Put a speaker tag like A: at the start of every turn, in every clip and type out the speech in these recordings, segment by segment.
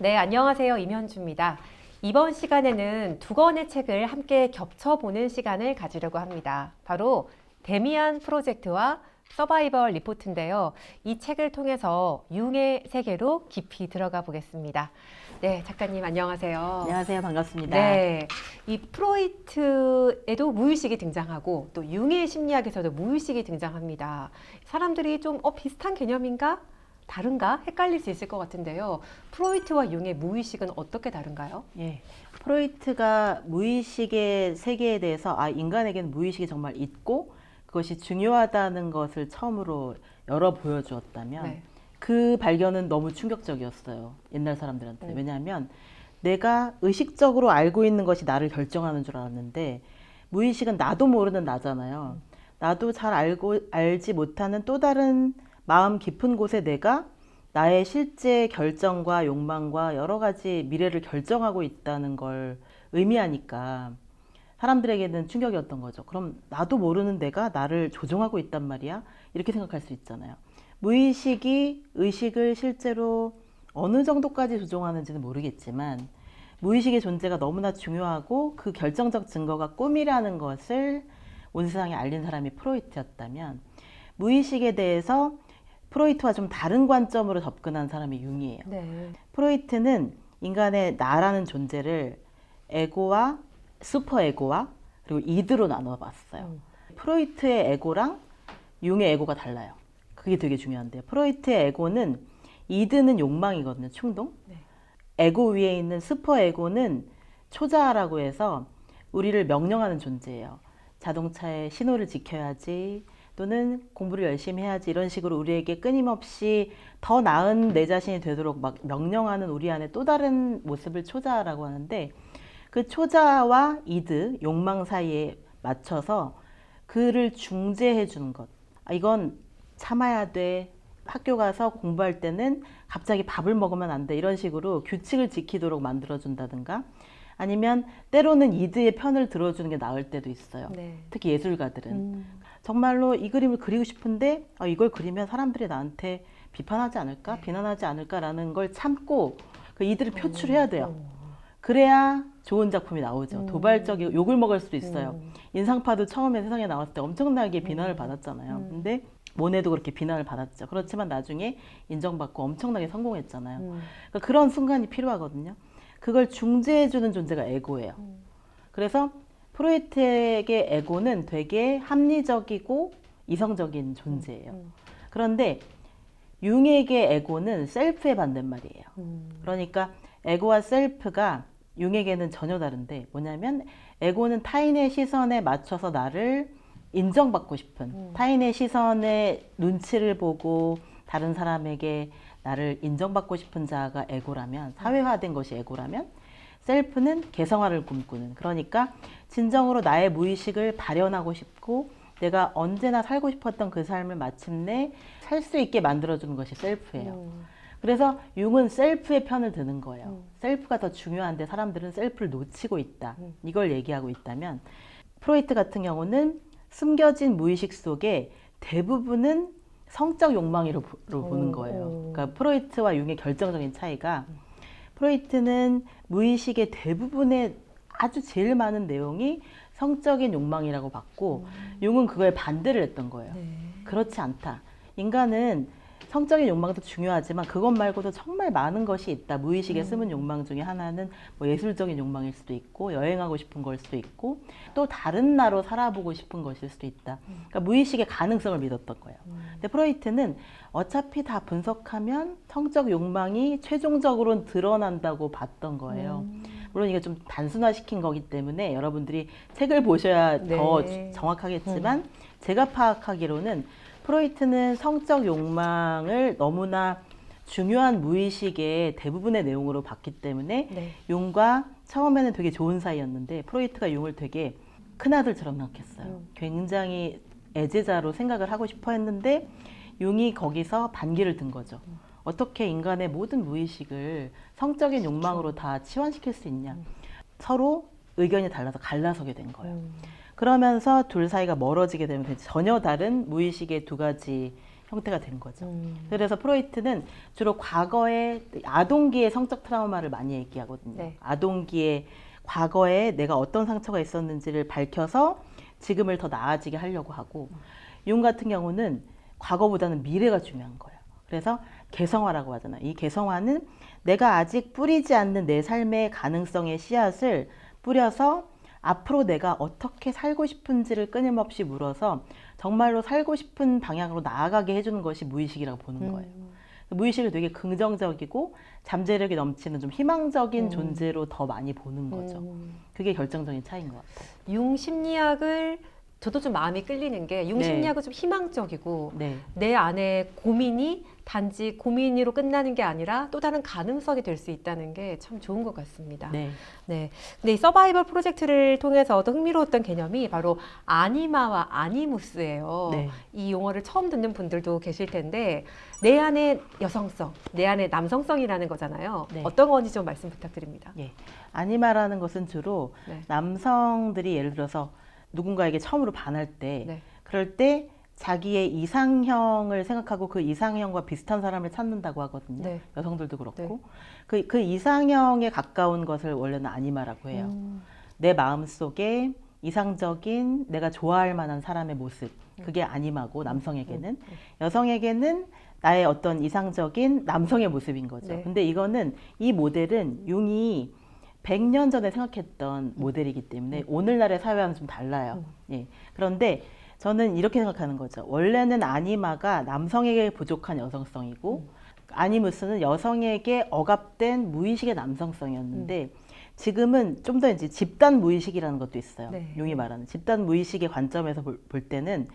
A: 네, 안녕하세요. 임현주입니다. 이번 시간에는 두 권의 책을 함께 겹쳐보는 시간을 가지려고 합니다. 바로 데미안 프로젝트와 서바이벌 리포트인데요. 이 책을 통해서 융의 세계로 깊이 들어가 보겠습니다. 네, 작가님 안녕하세요.
B: 안녕하세요. 반갑습니다.
A: 네, 이 프로이트에도 무의식이 등장하고 또 융의 심리학에서도 무의식이 등장합니다. 사람들이 좀 비슷한 개념인가? 다른가? 헷갈릴 수 있을 것 같은데요. 프로이트와 융의 무의식은 어떻게 다른가요?
B: 예, 프로이트가 무의식의 세계에 대해서 인간에게는 무의식이 정말 있고 그것이 중요하다는 것을 처음으로 열어 보여주었다면
A: 네.
B: 그 발견은 너무 충격적이었어요. 옛날 사람들한테. 왜냐하면 내가 의식적으로 알고 있는 것이 나를 결정하는 줄 알았는데 무의식은 나도 모르는 나잖아요. 나도 잘 알지 못하는 또 다른 마음 깊은 곳에 내가 나의 실제 결정과 욕망과 여러 가지 미래를 결정하고 있다는 걸 의미하니까 사람들에게는 충격이었던 거죠. 그럼 나도 모르는 내가 나를 조종하고 있단 말이야? 이렇게 생각할 수 있잖아요. 무의식이 의식을 실제로 어느 정도까지 조종하는지는 모르겠지만 무의식의 존재가 너무나 중요하고 그 결정적 증거가 꿈이라는 것을 온 세상에 알린 사람이 프로이트였다면 무의식에 대해서 프로이트와 좀 다른 관점으로 접근한 사람이 융이에요.
A: 네.
B: 프로이트는 인간의 나라는 존재를 에고와 슈퍼에고와 그리고 이드로 나눠봤어요. 프로이트의 에고랑 융의 에고가 달라요. 그게 되게 중요한데요. 프로이트의 에고는 이드는 욕망이거든요. 충동.
A: 네.
B: 에고 위에 있는 슈퍼에고는 초자라고 해서 우리를 명령하는 존재예요. 자동차의 신호를 지켜야지 또는 공부를 열심히 해야지 이런 식으로 우리에게 끊임없이 더 나은 내 자신이 되도록 막 명령하는 우리 안에 또 다른 모습을 초자라고 하는데 그 초자와 이드, 욕망 사이에 맞춰서 그를 중재해 주는 것. 이건 참아야 돼. 학교 가서 공부할 때는 갑자기 밥을 먹으면 안 돼. 이런 식으로 규칙을 지키도록 만들어준다든가 아니면 때로는 이드의 편을 들어주는 게 나을 때도 있어요.
A: 네.
B: 특히 예술가들은. 정말로 이 그림을 그리고 싶은데 이걸 그리면 사람들이 나한테 비판하지 않을까? 비난하지 않을까라는 걸 참고 그 이들을 표출해야 돼요. 그래야 좋은 작품이 나오죠. 도발적이고 욕을 먹을 수도 있어요. 인상파도 처음에 세상에 나왔을 때 엄청나게 비난을 받았잖아요. 근데 모네도 그렇게 비난을 받았죠. 그렇지만 나중에 인정받고 엄청나게 성공했잖아요. 그러니까 그런 순간이 필요하거든요. 그걸 중재해주는 존재가 에고예요. 그래서 프로이트에게 에고는 되게 합리적이고 이성적인 존재예요. 그런데 융에게 에고는 셀프의 반대말이에요. 그러니까 에고와 셀프가 융에게는 전혀 다른데 뭐냐면 에고는 타인의 시선에 맞춰서 나를 인정받고 싶은 타인의 시선에 눈치를 보고 다른 사람에게 나를 인정받고 싶은 자가 에고라면 사회화된 것이 에고라면 셀프는 개성화를 꿈꾸는 그러니까 진정으로 나의 무의식을 발현하고 싶고 내가 언제나 살고 싶었던 그 삶을 마침내 살 수 있게 만들어주는 것이 셀프예요. 그래서 융은 셀프의 편을 드는 거예요. 셀프가 더 중요한데 사람들은 셀프를 놓치고 있다. 이걸 얘기하고 있다면 프로이트 같은 경우는 숨겨진 무의식 속에 대부분은 성적 욕망으로 보는 거예요. 그러니까 프로이트와 융의 결정적인 차이가 프로이트는 무의식의 대부분의 아주 제일 많은 내용이 성적인 욕망이라고 봤고 융은 그거에 반대를 했던 거예요. 그렇지 않다. 인간은 성적인 욕망도 중요하지만 그것 말고도 정말 많은 것이 있다. 무의식에 숨은 욕망 중에 하나는 뭐 예술적인 욕망일 수도 있고 여행하고 싶은 걸 수도 있고 또 다른 나로 살아보고 싶은 것일 수도 있다. 그러니까 무의식의 가능성을 믿었던 거예요. 근데 프로이트는 어차피 다 분석하면 성적 욕망이 최종적으로는 드러난다고 봤던 거예요. 물론 이게 좀 단순화시킨 거기 때문에 여러분들이 책을 보셔야 더 정확하겠지만 제가 파악하기로는 프로이트는 성적 욕망을 너무나 중요한 무의식의 대부분의 내용으로 봤기 때문에 융과 처음에는 되게 좋은 사이였는데 프로이트가 융을 되게 큰아들처럼 생각했어요. 굉장히 애제자로 생각을 하고 싶어 했는데 융이 거기서 반기를 든 거죠. 어떻게 인간의 모든 무의식을 성적인 욕망으로 다 치환시킬 수 있냐. 서로 의견이 달라서 갈라서게 된 거예요. 그러면서 둘 사이가 멀어지게 되면 전혀 다른 무의식의 두 가지 형태가 된 거죠. 그래서 프로이트는 주로 과거의 아동기의 성적 트라우마를 많이 얘기하거든요.
A: 네.
B: 아동기의 과거에 내가 어떤 상처가 있었는지를 밝혀서 지금을 더 나아지게 하려고 하고, 융 같은 경우는 과거보다는 미래가 중요한 거예요. 그래서 개성화라고 하잖아요. 이 개성화는 내가 아직 뿌리지 않는 내 삶의 가능성의 씨앗을 뿌려서 앞으로 내가 어떻게 살고 싶은지를 끊임없이 물어서 정말로 살고 싶은 방향으로 나아가게 해주는 것이 무의식이라고 보는 거예요. 무의식을 되게 긍정적이고 잠재력이 넘치는 좀 희망적인 존재로 더 많이 보는 거죠. 그게 결정적인 차이인 것 같아요.
A: 융 심리학을 저도 좀 마음이 끌리는 게 융
B: 네.
A: 심리학은 좀 희망적이고
B: 네.
A: 내 안에 고민이 단지 고민으로 끝나는 게 아니라 또 다른 가능성이 될 수 있다는 게 참 좋은 것 같습니다.
B: 네.
A: 네. 근데 이 서바이벌 프로젝트를 통해서도 흥미로웠던 개념이 바로 아니마와 아니무스예요.
B: 네.
A: 이 용어를 처음 듣는 분들도 계실 텐데 내 안에 여성성, 내 안에 남성성이라는 거잖아요.
B: 네.
A: 어떤 건지 좀 말씀 부탁드립니다.
B: 예. 아니마라는 것은 주로
A: 네.
B: 남성들이 예를 들어서 누군가에게 처음으로 반할 때,
A: 네.
B: 그럴 때 자기의 이상형을 생각하고 그 이상형과 비슷한 사람을 찾는다고 하거든요.
A: 네.
B: 여성들도 그렇고.
A: 네.
B: 그 이상형에 가까운 것을 원래는 아니마라고 해요. 내 마음속에 이상적인 내가 좋아할 만한 사람의 모습, 그게 아니마고, 남성에게는. 여성에게는 나의 어떤 이상적인 남성의 모습인 거죠.
A: 네.
B: 근데 이거는, 이 모델은 융이 100년 전에 생각했던 모델이기 때문에 오늘날의 사회와는 좀 달라요. 예. 그런데 저는 이렇게 생각하는 거죠. 원래는 아니마가 남성에게 부족한 여성성이고, 아니무스는 여성에게 억압된 무의식의 남성성이었는데, 지금은 좀 더 이제 집단 무의식이라는 것도 있어요.
A: 네.
B: 융이 말하는 집단 무의식의 관점에서 볼 때는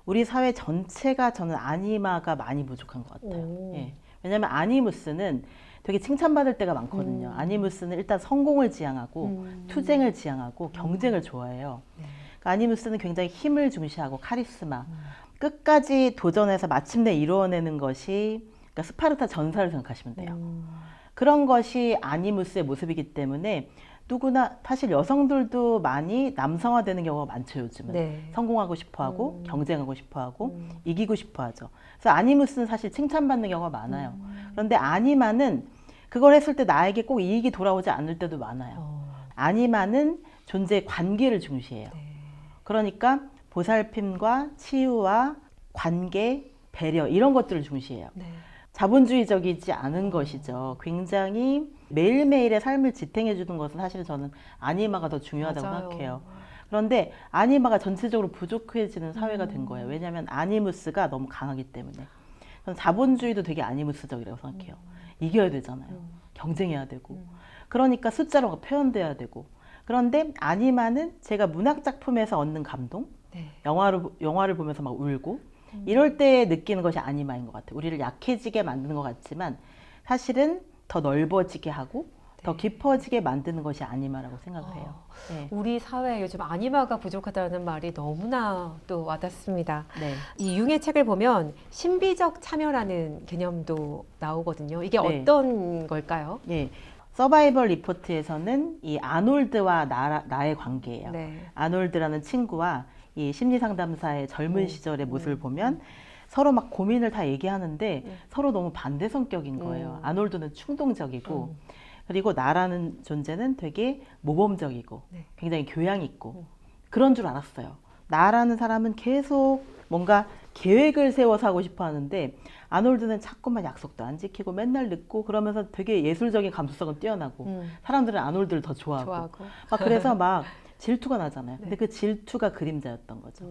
B: 우리 사회 전체가, 저는 아니마가 많이 부족한 것 같아요. 예. 왜냐하면 아니무스는 되게 칭찬받을 때가 많거든요. 아니무스는 일단 성공을 지향하고 투쟁을 지향하고 경쟁을 좋아해요.
A: 네.
B: 그러니까 아니무스는 굉장히 힘을 중시하고 카리스마, 끝까지 도전해서 마침내 이루어내는 것이, 그러니까 스파르타 전사를 생각하시면 돼요. 그런 것이 아니무스의 모습이기 때문에 누구나, 사실 여성들도 많이 남성화되는 경우가 많죠, 요즘은.
A: 네.
B: 성공하고 싶어하고 경쟁하고 싶어하고 이기고 싶어하죠. 그래서 아니무스는 사실 칭찬받는 경우가 많아요. 그런데 아니마는 그걸 했을 때 나에게 꼭 이익이 돌아오지 않을 때도 많아요. 아니마는 존재의 관계를 중시해요.
A: 네.
B: 그러니까 보살핌과 치유와 관계, 배려, 이런 것들을 중시해요.
A: 네.
B: 자본주의적이지 않은 것이죠. 굉장히 매일매일의 삶을 지탱해 주는 것은 사실 저는 아니마가 더 중요하다고
A: 맞아요.
B: 생각해요. 그런데 아니마가 전체적으로 부족해지는 사회가 된 거예요. 왜냐하면 아니무스가 너무 강하기 때문에. 저는 자본주의도 되게 아니무스적이라고 생각해요. 이겨야 되잖아요. 경쟁해야 되고. 그러니까 숫자로 막 표현돼야 되고. 그런데 아니마는 제가 문학 작품에서 얻는 감동,
A: 네.
B: 영화를 보면서 막 울고, 이럴 때 느끼는 것이 아니마인 것 같아요. 우리를 약해지게 만드는 것 같지만 사실은 더 넓어지게 하고 더 깊어지게 만드는 것을 아니마라고 생각해요. 네.
A: 우리 사회에 요즘 아니마가 부족하다는 말이 너무나 또 와닿습니다.
B: 네.
A: 이 융의 책을 보면 신비적 참여라는 개념도 나오거든요. 이게
B: 네.
A: 어떤 걸까요?
B: 예. 서바이벌 리포트에서는 이 아놀드와 나의 관계예요.
A: 네.
B: 아놀드라는 친구와 이 심리상담사의 젊은 시절의 모습을 보면 서로 막 고민을 다 얘기하는데 서로 너무 반대 성격인 거예요. 아놀드는 충동적이고 그리고 나라는 존재는 되게 모범적이고
A: 네.
B: 굉장히 교양 있고 그런 줄 알았어요. 나라는 사람은 계속 뭔가 계획을 세워서 하고 싶어 하는데 아놀드는 자꾸만 약속도 안 지키고 맨날 늦고 그러면서 되게 예술적인 감수성은 뛰어나고 사람들은 아놀드를 더 좋아하고. 막 그래서 막 질투가 나잖아요. 근데 그 질투가 그림자였던 거죠.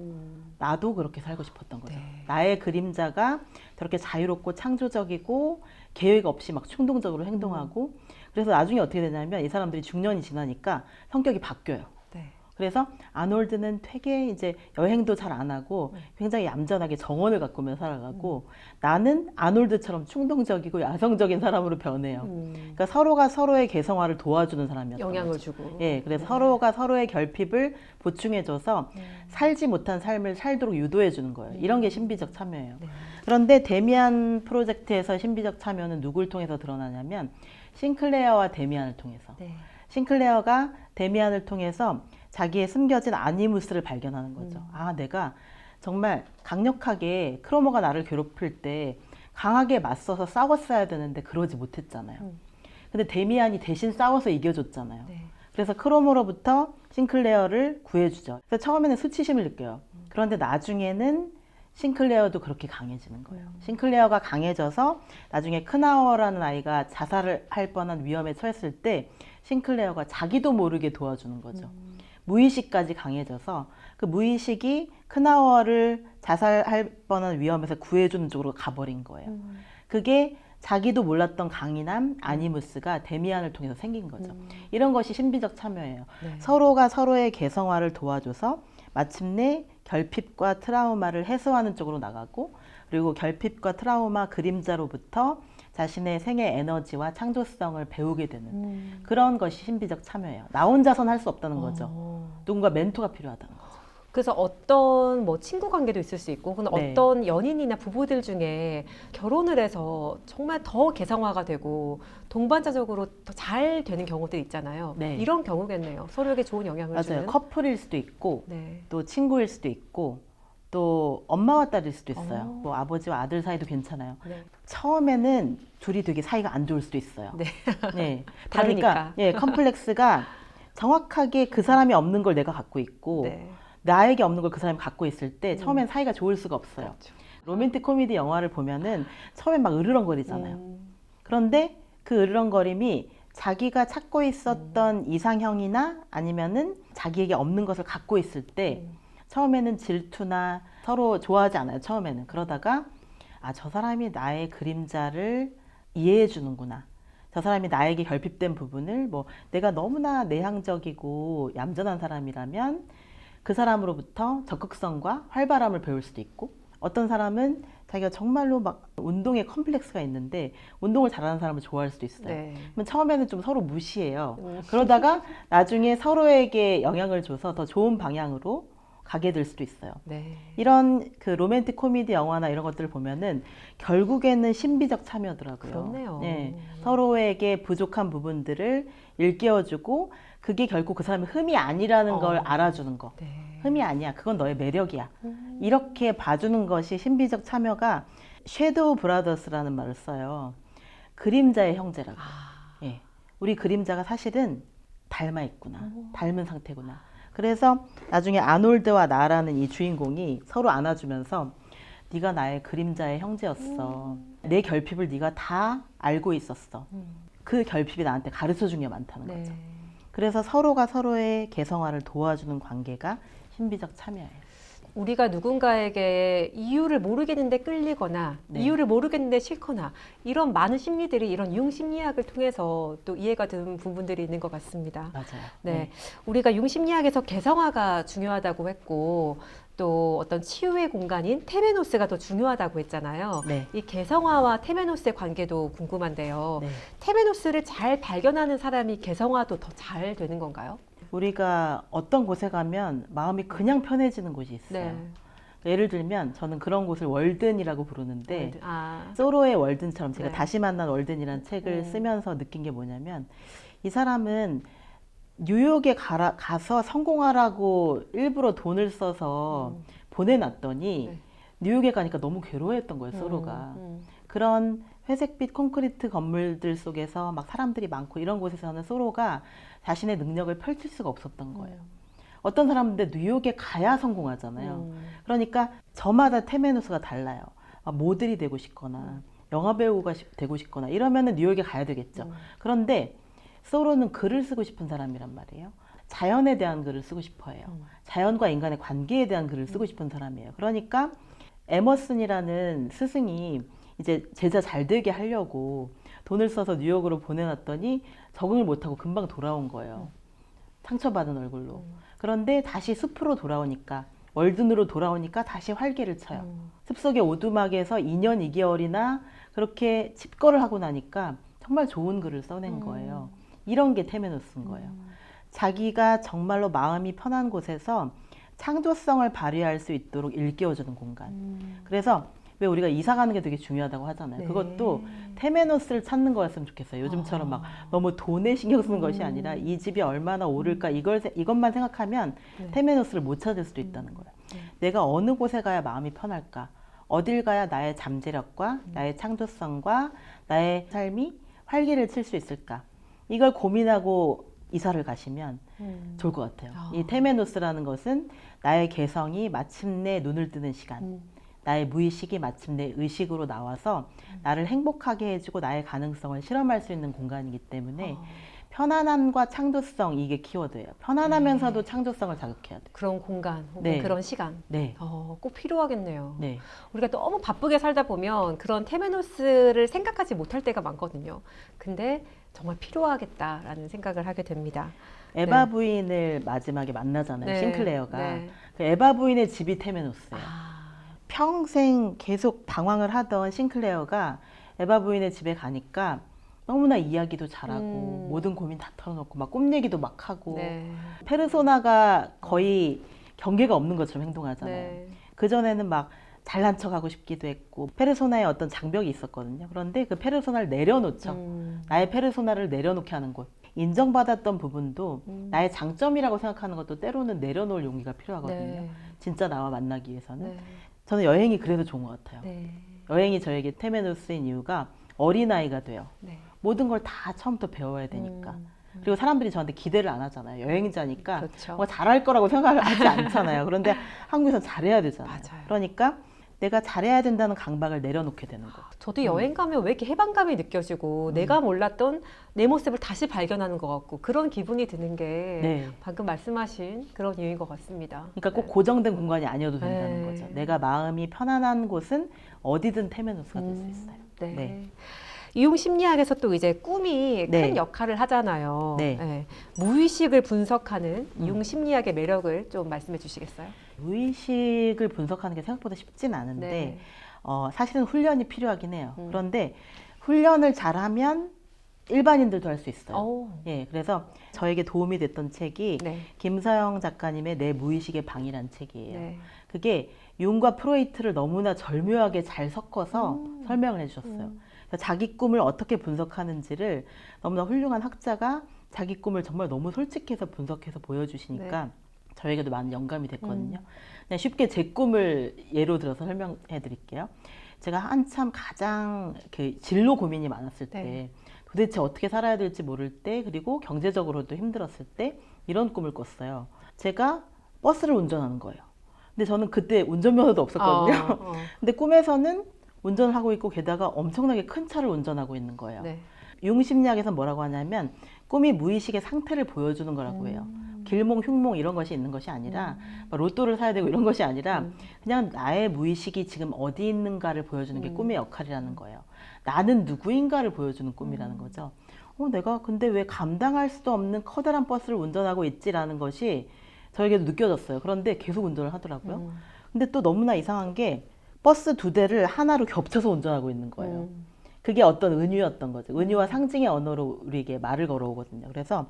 B: 나도 그렇게 살고 싶었던 거죠.
A: 네.
B: 나의 그림자가 저렇게 자유롭고 창조적이고 계획 없이 막 충동적으로 행동하고 그래서 나중에 어떻게 되냐면 이 사람들이 중년이 지나니까 성격이 바뀌어요.
A: 네.
B: 그래서 아놀드는 되게 이제 여행도 잘 안 하고 굉장히 얌전하게 정원을 가꾸며 살아가고 나는 아놀드처럼 충동적이고 야성적인 사람으로 변해요. 그러니까 서로가 서로의 개성화를 도와주는 사람이었던
A: 영향을
B: 거죠.
A: 주고.
B: 예, 그래서 서로가 서로의 결핍을 보충해줘서 살지 못한 삶을 살도록 유도해 주는 거예요. 이런 게 신비적 참여예요.
A: 네.
B: 그런데 데미안 프로젝트에서 신비적 참여는 누굴 통해서 드러나냐면 싱클레어와 데미안을 통해서.
A: 네.
B: 싱클레어가 데미안을 통해서 자기의 숨겨진 아니무스를 발견하는 거죠. 아, 내가 정말 강력하게 크로모가 나를 괴롭힐 때 강하게 맞서서 싸웠어야 되는데 그러지 못했잖아요. 근데 데미안이 대신 싸워서 이겨줬잖아요.
A: 네.
B: 그래서 크로모로부터 싱클레어를 구해주죠. 그래서 처음에는 수치심을 느껴요. 그런데 나중에는 싱클레어도 그렇게 강해지는 거예요. 싱클레어가 강해져서 나중에 크나워라는 아이가 자살을 할 뻔한 위험에 처했을 때 싱클레어가 자기도 모르게 도와주는 거죠. 무의식까지 강해져서 그 무의식이 크나워를 자살할 뻔한 위험에서 구해주는 쪽으로 가버린 거예요. 그게 자기도 몰랐던 강인함 아니무스가 데미안을 통해서 생긴 거죠. 이런 것이 신비적 참여예요.
A: 네.
B: 서로가 서로의 개성화를 도와줘서 마침내 결핍과 트라우마를 해소하는 쪽으로 나가고, 그리고 결핍과 트라우마 그림자로부터 자신의 생의 에너지와 창조성을 배우게 되는 그런 것이 신비적 참여예요. 나 혼자서는 할 수 없다는 거죠. 누군가 멘토가 필요하다는 거죠.
A: 그래서 어떤 뭐 친구 관계도 있을 수 있고, 혹은
B: 네.
A: 어떤 연인이나 부부들 중에 결혼을 해서 정말 더 개성화가 되고 동반자적으로 더 잘 되는 경우들 있잖아요.
B: 네.
A: 이런 경우겠네요. 서로에게 좋은 영향을
B: 맞아요.
A: 주는.
B: 커플일 수도 있고,
A: 네.
B: 또 친구일 수도 있고, 또 엄마와 딸일 수도 있어요.
A: 어.
B: 뭐 아버지와 아들 사이도 괜찮아요.
A: 네.
B: 처음에는 둘이 되게 사이가 안 좋을 수도 있어요.
A: 네.
B: 네.
A: 다르니까.
B: 그러니까 예, 컴플렉스가 정확하게 그 사람이 없는 걸 내가 갖고 있고,
A: 네.
B: 나에게 없는 걸 그 사람이 갖고 있을 때 처음엔 사이가 좋을 수가 없어요.
A: 그렇죠.
B: 로맨틱 코미디 영화를 보면은 처음엔 막 으르렁거리잖아요. 그런데 그 으르렁거림이 자기가 찾고 있었던 이상형이나 아니면은 자기에게 없는 것을 갖고 있을 때 처음에는 질투나 서로 좋아하지 않아요. 처음에는. 그러다가 아, 저 사람이 나의 그림자를 이해해 주는구나. 저 사람이 나에게 결핍된 부분을, 뭐 내가 너무나 내향적이고 얌전한 사람이라면 그 사람으로부터 적극성과 활발함을 배울 수도 있고, 어떤 사람은 자기가 정말로 막 운동에 컴플렉스가 있는데 운동을 잘하는 사람을 좋아할 수도 있어요.
A: 네.
B: 그러면 처음에는 좀 서로 무시해요. 그러다가 나중에 서로에게 영향을 줘서 더 좋은 방향으로 가게 될 수도 있어요.
A: 네.
B: 이런 그 로맨틱 코미디 영화나 이런 것들을 보면은 결국에는 신비적 참여더라고요.
A: 그렇네요.
B: 네, 서로에게 부족한 부분들을 일깨워주고, 그게 결국 그 사람의 흠이 아니라는 걸 알아주는 거.
A: 네.
B: 흠이 아니야. 그건 너의 매력이야. 이렇게 봐주는 것이 신비적 참여가 섀도우 브라더스라는 말을 써요. 그림자의 형제라고. 예. 우리 그림자가 사실은 닮아 있구나. 닮은 상태구나. 그래서 나중에 아놀드와 나라는 이 주인공이 서로 안아주면서 네가 나의 그림자의 형제였어. 내 결핍을 네가 다 알고 있었어. 그 결핍이 나한테 가르쳐준 게 많다는
A: 네.
B: 거죠. 그래서 서로가 서로의 개성화를 도와주는 관계가 신비적 참여예요.
A: 우리가 누군가에게 이유를 모르겠는데 끌리거나
B: 네.
A: 이유를 모르겠는데 싫거나 이런 많은 심리들이 이런 융 심리학을 통해서 또 이해가 되는 부분들이 있는 것 같습니다.
B: 맞아요.
A: 네, 우리가 융 심리학에서 개성화가 중요하다고 했고, 또 어떤 치유의 공간인 테메노스가 더 중요하다고 했잖아요.
B: 네.
A: 이 개성화와 테메노스의 관계도 궁금한데요.
B: 네.
A: 테메노스를 잘 발견하는 사람이 개성화도 더 잘 되는 건가요?
B: 우리가 어떤 곳에 가면 마음이 그냥 편해지는 곳이 있어요.
A: 네.
B: 예를 들면 저는 그런 곳을 월든이라고 부르는데,
A: 아,
B: 소로의 월든처럼 제가
A: 네.
B: 다시 만난 월든이라는 책을 쓰면서 느낀 게 뭐냐면, 이 사람은 뉴욕에 가서 성공하라고 일부러 돈을 써서 보내놨더니
A: 네.
B: 뉴욕에 가니까 너무 괴로워했던 거예요, 소로가. 그런 회색빛 콘크리트 건물들 속에서 막 사람들이 많고 이런 곳에서는 소로가 자신의 능력을 펼칠 수가 없었던 거예요. 어떤 사람인데 뉴욕에 가야 성공하잖아요. 그러니까 저마다 테메누스가 달라요. 모델이 되고 싶거나 영화배우가 되고 싶거나 이러면은 뉴욕에 가야 되겠죠. 그런데 소로는 글을 쓰고 싶은 사람이란 말이에요. 자연에 대한 글을 쓰고 싶어 해요. 자연과 인간의 관계에 대한 글을 쓰고 싶은 사람이에요. 그러니까 에머슨이라는 스승이 이제 제자 잘 되게 하려고 돈을 써서 뉴욕으로 보내놨더니 적응을 못하고 금방 돌아온 거예요. 상처받은 얼굴로. 그런데 다시 숲으로 돌아오니까, 월든으로 돌아오니까 다시 활개를 쳐요. 숲속의 오두막에서 2년 2개월이나 그렇게 집거를 하고 나니까 정말 좋은 글을 써낸 거예요. 이런 게 테메노스인 거예요. 자기가 정말로 마음이 편한 곳에서 창조성을 발휘할 수 있도록 일깨워주는 공간. 그래서 왜 우리가 이사 가는 게 되게 중요하다고 하잖아요.
A: 네.
B: 그것도 테메노스를 찾는 거였으면 좋겠어요. 요즘처럼 막 너무 돈에 신경 쓰는 것이 아니라 이 집이 얼마나 오를까 이것만 생각하면 테메노스를 못 찾을 수도 있다는 거예요. 내가 어느 곳에 가야 마음이 편할까? 어딜 가야 나의 잠재력과 나의 창조성과 나의 삶이 활기를 칠 수 있을까? 이걸 고민하고 이사를 가시면 좋을 것 같아요. 이 테메노스라는 것은 나의 개성이 마침내 눈을 뜨는 시간, 나의 무의식이 마침내 의식으로 나와서 나를 행복하게 해주고 나의 가능성을 실험할 수 있는 공간이기 때문에 편안함과 창조성, 이게 키워드예요. 편안하면서도 창조성을 자극해야 돼요.
A: 그런 공간 혹은
B: 네.
A: 그런 시간
B: 네.
A: 꼭 필요하겠네요.
B: 네.
A: 우리가 너무 바쁘게 살다 보면 그런 테메노스를 생각하지 못할 때가 많거든요. 근데 정말 필요하겠다라는 생각을 하게 됩니다.
B: 에바
A: 네.
B: 부인을 마지막에 만나잖아요.
A: 네.
B: 싱클레어가.
A: 네.
B: 그 에바 부인의 집이 테메노스예요.
A: 아,
B: 평생 계속 방황을 하던 싱클레어가 에바 부인의 집에 가니까 너무나 이야기도 잘하고 모든 고민 다 털어놓고 막 꿈 얘기도 막 하고
A: 네.
B: 페르소나가 거의 경계가 없는 것처럼 행동하잖아요.
A: 네.
B: 그전에는 막 잘난 척하고 싶기도 했고 페르소나에 어떤 장벽이 있었거든요. 그런데 그 페르소나를 내려놓죠. 나의 페르소나를 내려놓게 하는 곳. 인정받았던 부분도 나의 장점이라고 생각하는 것도 때로는 내려놓을 용기가 필요하거든요.
A: 네.
B: 진짜 나와 만나기 위해서는.
A: 네.
B: 저는 여행이 그래도 좋은 것 같아요.
A: 네.
B: 여행이 저에게 테메노스인 이유가 어린아이가 돼요.
A: 네.
B: 모든 걸 다 처음부터 배워야 되니까. 그리고 사람들이 저한테 기대를 안 하잖아요. 여행자니까
A: 그렇죠.
B: 뭐 잘할 거라고 생각을 하지 않잖아요. 그런데 한국에서 잘해야 되잖아요.
A: 맞아요.
B: 그러니까 내가 잘해야 된다는 강박을 내려놓게 되는 거예요.
A: 저도 여행 가면 왜 이렇게 해방감이 느껴지고 내가 몰랐던 내 모습을 다시 발견하는 것 같고 그런 기분이 드는 게
B: 네.
A: 방금 말씀하신 그런 이유인 것 같습니다.
B: 그러니까 꼭 고정된 공간이 아니어도 된다는
A: 네.
B: 거죠. 내가 마음이 편안한 곳은 어디든 테메노스가 될 수 있어요.
A: 네.
B: 네.
A: 이용 심리학에서 또 이제 꿈이
B: 네.
A: 큰 역할을 하잖아요.
B: 네.
A: 무의식을 분석하는 이용 심리학의 매력을 좀 말씀해 주시겠어요?
B: 무의식을 분석하는 게 생각보다 쉽진 않은데
A: 네.
B: 사실은 훈련이 필요하긴 해요. 그런데 훈련을 잘하면 일반인들도 할 수 있어요.
A: 오.
B: 예, 그래서 저에게 도움이 됐던 책이
A: 네.
B: 김서영 작가님의 내 무의식의 방이란 책이에요.
A: 네.
B: 그게 융과 프로이트를 너무나 절묘하게 잘 섞어서 설명을 해주셨어요. 그래서 자기 꿈을 어떻게 분석하는지를 너무나 훌륭한 학자가 자기 꿈을 정말 너무 솔직해서 분석해서 보여주시니까 저에게도 많은 영감이 됐거든요. 그냥 쉽게 제 꿈을 예로 들어서 설명해 드릴게요. 제가 한참 가장 그 진로 고민이 많았을 때
A: 네.
B: 도대체 어떻게 살아야 될지 모를 때 그리고 경제적으로도 힘들었을 때 이런 꿈을 꿨어요. 제가 버스를 운전하는 거예요. 근데 저는 그때 운전면허도 없었거든요. 근데 꿈에서는 운전을 하고 있고 게다가 엄청나게 큰 차를 운전하고 있는 거예요.
A: 네.
B: 융 심리학에서 뭐라고 하냐면 꿈이 무의식의 상태를 보여주는 거라고 해요. 길몽, 흉몽 이런 것이 있는 것이 아니라 막 로또를 사야 되고 이런 것이 아니라 그냥 나의 무의식이 지금 어디 있는가를 보여주는 게 꿈의 역할이라는 거예요. 나는 누구인가를 보여주는 꿈이라는 거죠. 내가 근데 왜 감당할 수도 없는 커다란 버스를 운전하고 있지라는 것이 저에게도 느껴졌어요. 그런데 계속 운전을 하더라고요. 근데 또 너무나 이상한 게 버스 두 대를 하나로 겹쳐서 운전하고 있는 거예요. 그게 어떤 은유였던 거죠. 은유와 상징의 언어로 우리에게 말을 걸어오거든요. 그래서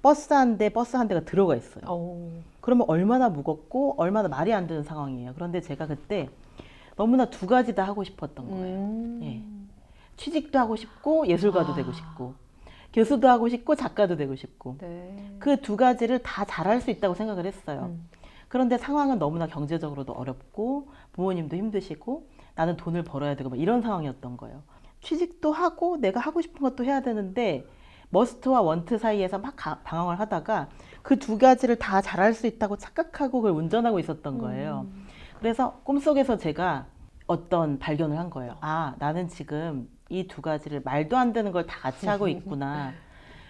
B: 버스 한 대가 들어가 있어요. 그러면 얼마나 무겁고 얼마나 말이 안 되는 상황이에요. 그런데 제가 그때 너무나 두 가지 다 하고 싶었던 거예요. 예. 취직도 하고 싶고 예술가도 되고 싶고 교수도 하고 싶고 작가도 되고 싶고
A: 네.
B: 그 두 가지를 다 잘할 수 있다고 생각을 했어요. 그런데 상황은 너무나 경제적으로도 어렵고 부모님도 힘드시고 나는 돈을 벌어야 되고 막 이런 상황이었던 거예요. 취직도 하고 내가 하고 싶은 것도 해야 되는데 머스트와 원트 사이에서 막 방황을 하다가 그 두 가지를 다 잘할 수 있다고 착각하고 그걸 운전하고 있었던 거예요. 그래서 꿈속에서 제가 어떤 발견을 한 거예요. 아, 나는 지금 이 두 가지를 말도 안 되는 걸 다 같이 하고 있구나.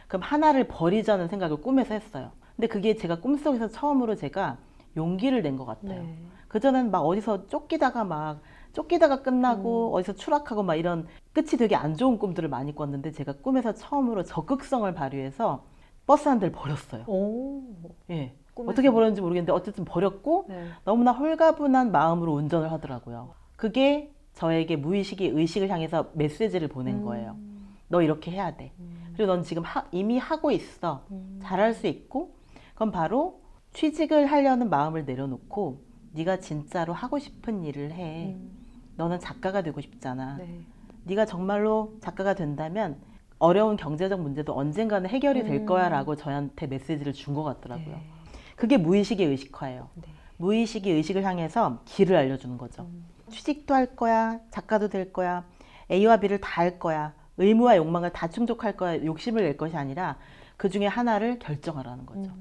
B: 그럼 하나를 버리자는 생각을 꿈에서 했어요. 근데 그게 제가 꿈속에서 처음으로 제가 용기를 낸 것 같아요.
A: 네.
B: 그전에는 막 어디서 쫓기다가 끝나고 어디서 추락하고 막 이런 끝이 되게 안 좋은 꿈들을 많이 꿨는데 제가 꿈에서 처음으로 적극성을 발휘해서 버스 한 대를 버렸어요. 예.
A: 꿈에서.
B: 어떻게 버렸는지 모르겠는데 어쨌든 버렸고
A: 네.
B: 너무나 홀가분한 마음으로 운전을 하더라고요. 그게 저에게 무의식이 의식을 향해서 메시지를 보낸 거예요. 너 이렇게 해야 돼. 그리고 넌 지금 이미 하고 있어. 잘할 수 있고 그건 바로 취직을 하려는 마음을 내려놓고 네가 진짜로 하고 싶은 일을 해. 너는 작가가 되고 싶잖아.
A: 네.
B: 네가 정말로 작가가 된다면 어려운 경제적 문제도 언젠가는 해결이 될 거야 라고 저한테 메시지를 준 것 같더라고요.
A: 네.
B: 그게 무의식의 의식화예요.
A: 네.
B: 무의식이 의식을 향해서 길을 알려주는 거죠. 취직도 할 거야, 작가도 될 거야, A와 B를 다 할 거야, 의무와 욕망을 다 충족할 거야, 욕심을 낼 것이 아니라 그 중에 하나를 결정하라는 거죠.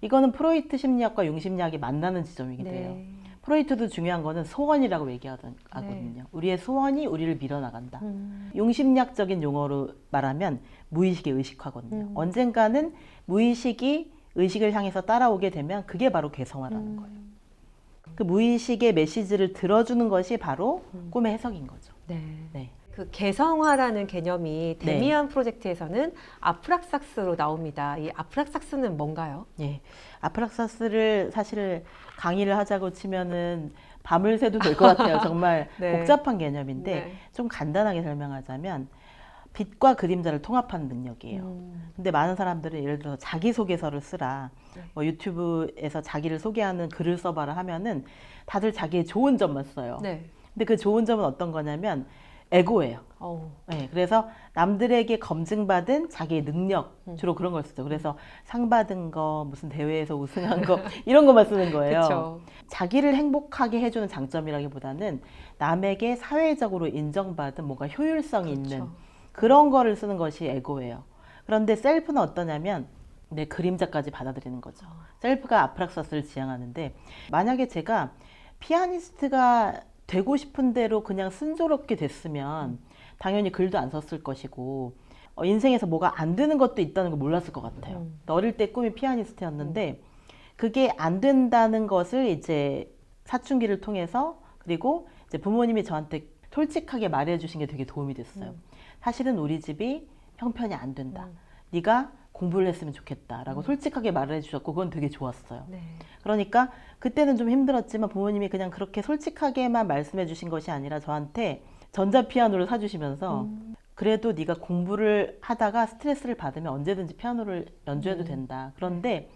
B: 이거는 프로이트 심리학과 융 심리학이 만나는 지점이기도 해요.
A: 네.
B: 프로이트도 중요한 거는 소원이라고 얘기하거든요. 우리의 소원이 우리를 밀어나간다. 융 심리학적인 용어로 말하면 무의식의 의식화거든요. 언젠가는 무의식이 의식을 향해서 따라오게 되면 그게 바로 개성화라는 거예요. 그 무의식의 메시지를 들어주는 것이 바로 꿈의 해석인 거죠.
A: 네.
B: 네.
A: 그 개성화라는 개념이
B: 네.
A: 데미안 프로젝트에서는 아프락삭스로 나옵니다. 이 아프락삭스는 뭔가요?
B: 예. 아프락사스를 사실 강의를 하자고 치면은 밤을 새도 될 것 같아요. 정말
A: 네.
B: 복잡한 개념인데
A: 네.
B: 좀 간단하게 설명하자면 빛과 그림자를 통합하는 능력이에요. 근데 많은 사람들은 예를 들어서 자기소개서를 쓰라,
A: 네.
B: 뭐 유튜브에서 자기를 소개하는 글을 써봐라 하면은 다들 자기의 좋은 점만 써요.
A: 네.
B: 근데 그 좋은 점은 어떤 거냐면 에고예요.
A: 어우.
B: 네, 그래서 남들에게 검증받은 자기의 능력, 주로 그런 걸 쓰죠. 그래서 상 받은 거, 무슨 대회에서 우승한 거, 이런 것만 쓰는 거예요.
A: 그쵸.
B: 자기를 행복하게 해주는 장점이라기보다는 남에게 사회적으로 인정받은 뭔가 효율성이 있는
A: 그렇죠.
B: 그런 거를 쓰는 것이 에고예요. 그런데 셀프는 어떠냐면 내 그림자까지 받아들이는 거죠. 셀프가 아프락사스를 지향하는데, 만약에 제가 피아니스트가 되고 싶은 대로 그냥 순조롭게 됐으면 당연히 글도 안 썼을 것이고 인생에서 뭐가 안 되는 것도 있다는 걸 몰랐을 것 같아요. 어릴 때 꿈이 피아니스트였는데 그게 안 된다는 것을 이제 사춘기를 통해서, 그리고 이제 부모님이 저한테 솔직하게 말해주신 게 되게 도움이 됐어요. 사실은 우리 집이 형편이 안 된다. 네가 공부를 했으면 좋겠다라고 솔직하게 말을 해주셨고 그건 되게 좋았어요.
A: 네.
B: 그러니까 그때는 좀 힘들었지만 부모님이 그냥 그렇게 솔직하게만 말씀해 주신 것이 아니라 저한테 전자피아노를 사주시면서 그래도 네가 공부를 하다가 스트레스를 받으면 언제든지 피아노를 연주해도 된다. 그런데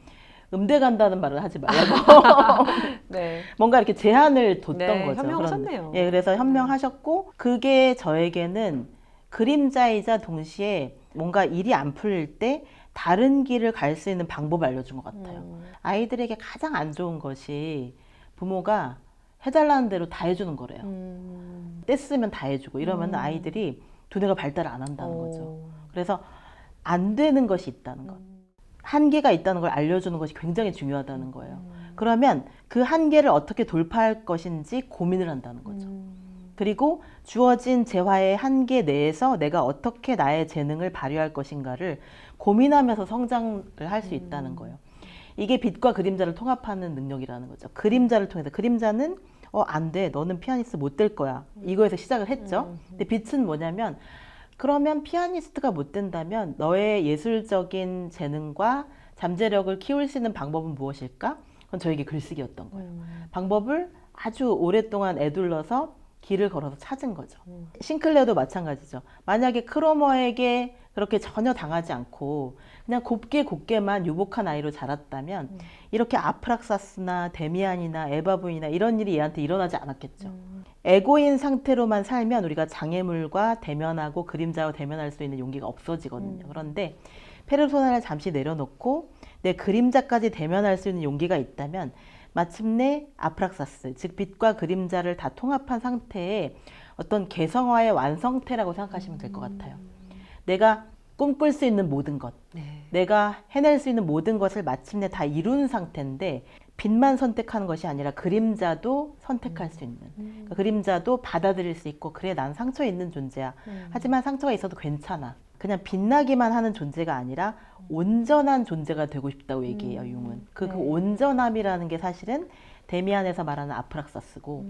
B: 음대 간다는 말을 하지 말라고
A: 네.
B: 뭔가 이렇게 제한을 뒀던
A: 네,
B: 거죠.
A: 현명하셨네요.
B: 예, 그래서 현명하셨고 그게 저에게는 그림자이자 동시에 뭔가 일이 안 풀릴 때 다른 길을 갈 수 있는 방법을 알려준 것 같아요. 아이들에게 가장 안 좋은 것이 부모가 해달라는 대로 다 해주는 거래요. 떼쓰면 다 해주고 이러면 아이들이 두뇌가 발달을 안 한다는 거죠. 그래서 안 되는 것이 있다는 것. 한계가 있다는 걸 알려주는 것이 굉장히 중요하다는 거예요. 그러면 그 한계를 어떻게 돌파할 것인지 고민을 한다는 거죠. 그리고 주어진 재화의 한계 내에서 내가 어떻게 나의 재능을 발휘할 것인가를 고민하면서 성장을 할 수 있다는 거예요. 이게 빛과 그림자를 통합하는 능력이라는 거죠. 그림자를 통해서, 그림자는 안 돼, 너는 피아니스트 못 될 거야, 이거에서 시작을 했죠. 근데 빛은 뭐냐면, 그러면 피아니스트가 못 된다면 너의 예술적인 재능과 잠재력을 키울 수 있는 방법은 무엇일까? 그건 저에게 글쓰기였던 거예요. 방법을 아주 오랫동안 애둘러서 길을 걸어서 찾은 거죠. 싱클레어도 마찬가지죠. 만약에 크로머에게 그렇게 전혀 당하지 않고 그냥 곱게만 유복한 아이로 자랐다면 이렇게 아프락사스나 데미안이나 에바부인이나 이런 일이 얘한테 일어나지 않았겠죠. 에고인 상태로만 살면 우리가 장애물과 대면하고 그림자와 대면할 수 있는 용기가 없어지거든요. 그런데 페르소나를 잠시 내려놓고 내 그림자까지 대면할 수 있는 용기가 있다면 마침내 아프락사스, 즉 빛과 그림자를 다 통합한 상태의 어떤 개성화의 완성태라고 생각하시면 될 것 같아요. 내가 꿈꿀 수 있는 모든 것,
A: 네.
B: 내가 해낼 수 있는 모든 것을 마침내 다 이룬 상태인데 빛만 선택하는 것이 아니라 그림자도 선택할 수 있는, 그러니까 그림자도 받아들일 수 있고, 그래 난 상처에 있는 존재야. 하지만 상처가 있어도 괜찮아. 그냥 빛나기만 하는 존재가 아니라 온전한 존재가 되고 싶다고 얘기해요, 융은. 그 온전함이라는 게 사실은 데미안에서 말하는 아프락사스고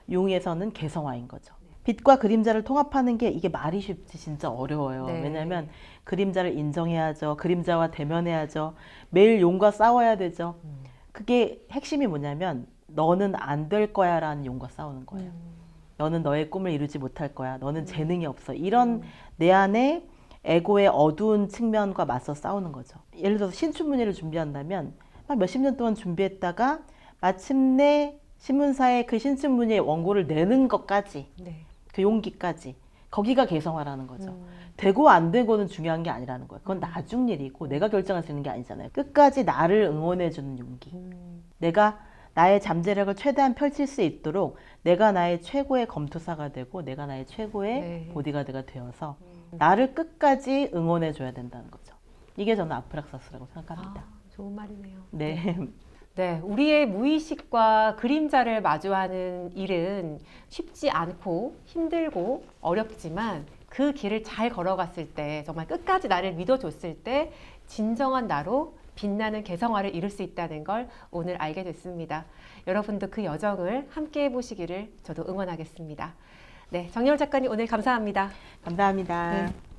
B: 융에서는 개성화인 거죠. 빛과 그림자를 통합하는 게 이게 말이 쉽지 진짜 어려워요.
A: 네.
B: 왜냐하면 그림자를 인정해야죠. 그림자와 대면해야죠. 매일 용과 싸워야 되죠. 그게 핵심이 뭐냐면 너는 안 될 거야 라는 용과 싸우는 거예요. 너는 너의 꿈을 이루지 못할 거야. 너는 재능이 없어. 이런 내 안에 에고의 어두운 측면과 맞서 싸우는 거죠. 예를 들어서 신춘문예를 준비한다면 막 몇십 년 동안 준비했다가 마침내 신문사에 그 신춘문예 원고를 내는 것까지,
A: 네.
B: 그 용기까지, 거기가 개성화라는 거죠. 되고 안 되고는 중요한 게 아니라는 거예요. 그건 나중 일이고 내가 결정할 수 있는 게 아니잖아요. 끝까지 나를 응원해주는 용기. 내가 나의 잠재력을 최대한 펼칠 수 있도록 내가 나의 최고의 검투사가 되고 내가 나의 최고의
A: 네.
B: 보디가드가 되어서 나를 끝까지 응원해 줘야 된다는 거죠. 이게 저는 아프락사스라고 생각합니다.
A: 좋은 말이네요.
B: 네.
A: 네, 우리의 무의식과 그림자를 마주하는 일은 쉽지 않고 힘들고 어렵지만 그 길을 잘 걸어갔을 때, 정말 끝까지 나를 믿어줬을 때 진정한 나로 빛나는 개성화를 이룰 수 있다는 걸 오늘 알게 됐습니다. 여러분도 그 여정을 함께 해보시기를 저도 응원하겠습니다. 네, 정여울 작가님 오늘 감사합니다.
B: 감사합니다.
A: 네.